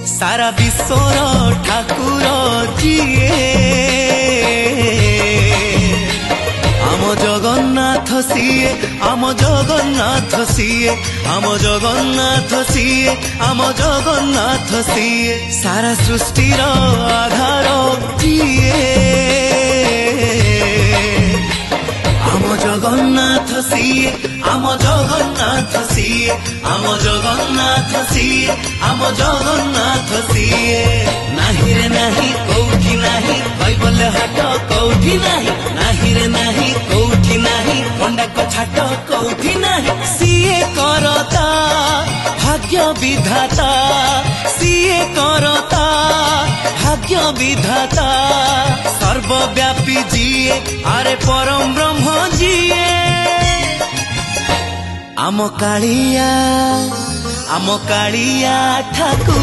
सारा विश्वर ठाकुर जिए आम जगन्नाथ सीए आम जगन्नाथ सीए आम जगन्नाथ सीए आम जगन्नाथ सीए सारा सृष्टिर आधार जिए आम जगन्नाथ सीए आम जगन्नाथ सीए आम जगन्नाथ सीए आम जगन्नाथ सीए नाही रे नाही कौठी नाही कैबल हाट कौठी नाही नाही रे नाही कौठी नाही पंडाक छाट कौठी नाही सीए करता भाग्य विधाता सीए करता भाग्य विधाता सर्वव्यापी जिए आरे परम ब्रह्म जिए आम कालिया ठाकुर।